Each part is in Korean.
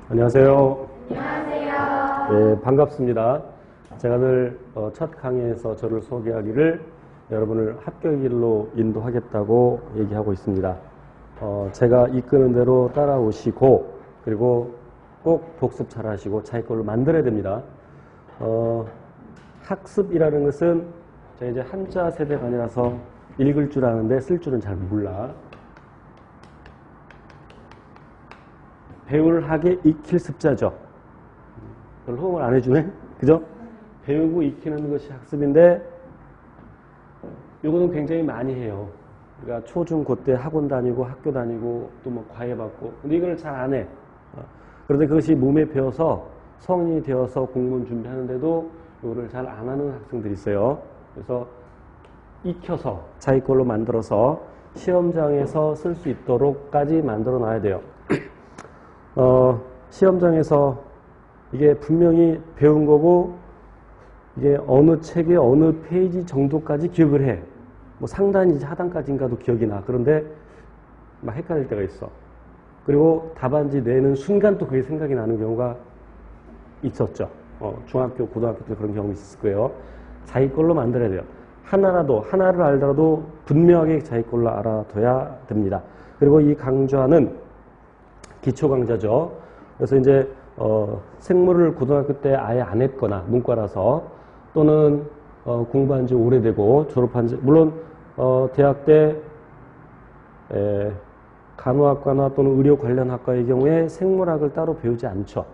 안녕하세요. 안녕하세요. 네, 반갑습니다. 제가 늘 첫 강의에서 저를 소개하기를 여러분을 합격의 길로 인도하겠다고 얘기하고 있습니다. 제가 이끄는 대로 따라오시고 그리고 꼭 복습 잘 하시고 자기 걸로 만들어야 됩니다. 학습이라는 것은 제가 이제 한자 세대가 아니라서 읽을 줄 아는데 쓸 줄은 잘 몰라. 배울 학에 익힐 습자죠. 별로 호응을 안 해주네? 그죠? 배우고 익히는 것이 학습인데 이거는 굉장히 많이 해요. 그러니까 초중 고 때 학원 다니고 학교 다니고 또 뭐 과외 받고 근데 이걸 잘 안 해. 그런데 그것이 몸에 배어서 성인이 되어서 공무원 준비하는데도 이거를 잘 안 하는 학생들이 있어요. 그래서 익혀서 자기 걸로 만들어서 시험장에서 쓸 수 있도록까지 만들어 놔야 돼요. 시험장에서 이게 분명히 배운 거고 이게 어느 책의 어느 페이지 정도까지 기억을 해. 뭐 상단인지 하단까지인가도 기억이 나. 그런데 막 헷갈릴 때가 있어. 그리고 답안지 내는 순간 또 그게 생각이 나는 경우가 있었죠. 중학교, 고등학교 때 그런 경우 있었을 거예요. 자기 걸로 만들어야 돼요. 하나를 알더라도 분명하게 자기 걸로 알아둬야 됩니다. 그리고 이 강좌는 기초 강좌죠. 그래서 이제 생물을 고등학교 때 아예 안 했거나 문과라서 또는 공부한 지 오래되고 졸업한 지 물론 대학 때 간호학과나 또는 의료 관련 학과의 경우에 생물학을 따로 배우지 않죠.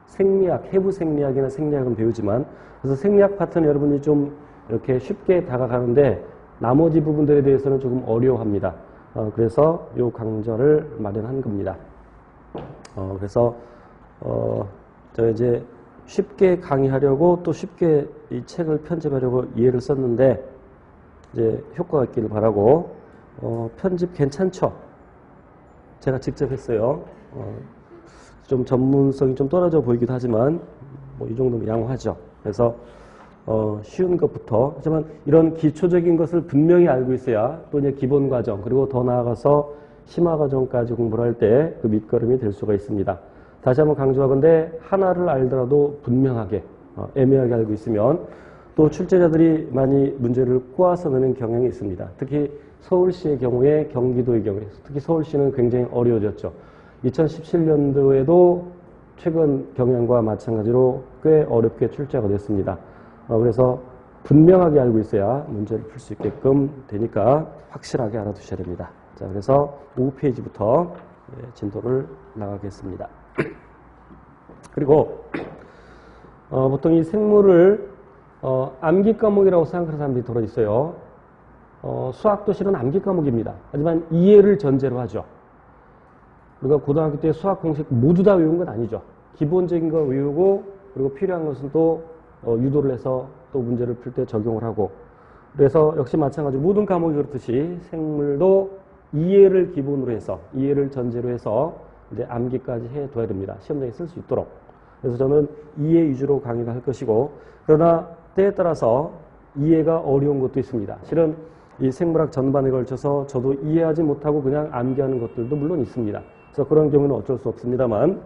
생리학, 해부 생리학이나 생리학은 배우지만 그래서 생리학 파트는 여러분이 좀 이렇게 쉽게 다가가는데 나머지 부분들에 대해서는 조금 어려워합니다. 그래서 이 강좌를 마련한 겁니다. 그래서 제가 이제 쉽게 강의하려고 또 쉽게 이 책을 편집하려고 이해를 썼는데 이제 효과가 있기를 바라고 편집 괜찮죠? 제가 직접 했어요. 좀 전문성이 좀 떨어져 보이기도 하지만 뭐 이 정도면 양호하죠. 그래서 쉬운 것부터 하지만 이런 기초적인 것을 분명히 알고 있어야 또 이제 기본 과정 그리고 더 나아가서 심화 과정까지 공부를 할 때 그 밑거름이 될 수가 있습니다. 다시 한번 강조하건대 하나를 알더라도 분명하게 애매하게 알고 있으면 또 출제자들이 많이 문제를 꼬아서 내는 경향이 있습니다. 특히 서울시의 경우에 경기도의 경우에 특히 서울시는 굉장히 어려워졌죠. 2017년도에도 최근 경향과 마찬가지로 꽤 어렵게 출제가 됐습니다. 그래서 분명하게 알고 있어야 문제를 풀 수 있게끔 되니까 확실하게 알아두셔야 됩니다. 자, 그래서 5페이지부터 진도를 나가겠습니다. 그리고 보통 이 생물을 암기 과목이라고 생각하는 사람들이 들어 있어요. 수학도 실은 암기 과목입니다. 하지만 이해를 전제로 하죠. 우리가 고등학교 때 수학 공식 모두 다 외운 건 아니죠. 기본적인 거 외우고 그리고 필요한 것은 또 유도를 해서 또 문제를 풀 때 적용을 하고 그래서 역시 마찬가지로 모든 과목이 그렇듯이 생물도 이해를 기본으로 해서 이해를 전제로 해서 이제 암기까지 해둬야 됩니다. 시험장에 쓸 수 있도록. 그래서 저는 이해 위주로 강의를 할 것이고 그러나 때에 따라서 이해가 어려운 것도 있습니다. 실은 이 생물학 전반에 걸쳐서 저도 이해하지 못하고 그냥 암기하는 것들도 물론 있습니다. 그래서 그런 경우는 어쩔 수 없습니다만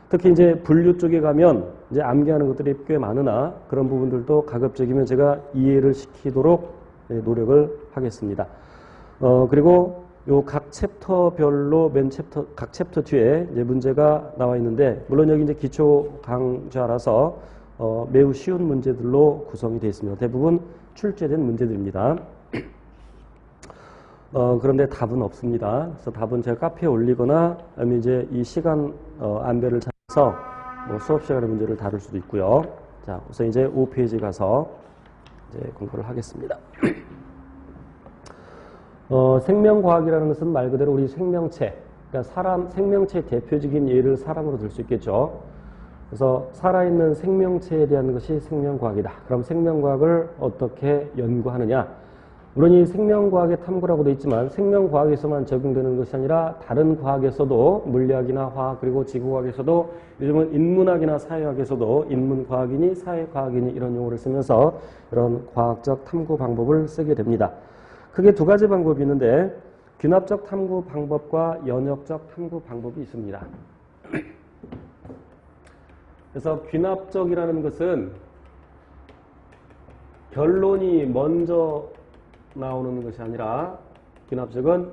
특히 이제 분류 쪽에 가면 이제 암기하는 것들이 꽤 많으나 그런 부분들도 가급적이면 제가 이해를 시키도록 노력을 하겠습니다. 그리고 요 각 챕터별로 각 챕터 뒤에 이제 문제가 나와 있는데 물론 여기 이제 기초 강좌라서 매우 쉬운 문제들로 구성이 되어 있습니다. 대부분 출제된 문제들입니다. 그런데 답은 없습니다. 그래서 답은 제가 카페에 올리거나 아니면 이제 이 시간 안배를 찾아서 뭐 수업 시간의 문제를 다룰 수도 있고요. 자, 우선 이제 5페이지 가서 이제 공부를 하겠습니다. 생명과학이라는 것은 말 그대로 우리 생명체, 그러니까 사람, 생명체의 대표적인 예를 사람으로 들 수 있겠죠. 그래서 살아있는 생명체에 대한 것이 생명과학이다. 그럼 생명과학을 어떻게 연구하느냐? 물론 이 생명과학의 탐구라고 되어 있지만 생명과학에서만 적용되는 것이 아니라 다른 과학에서도 물리학이나 화학 그리고 지구과학에서도 요즘은 인문학이나 사회학에서도 인문과학이니 사회과학이니 이런 용어를 쓰면서 이런 과학적 탐구 방법을 쓰게 됩니다. 크게 두 가지 방법이 있는데 귀납적 탐구 방법과 연역적 탐구 방법이 있습니다. 그래서 귀납적이라는 것은 결론이 먼저 나오는 것이 아니라 귀납적은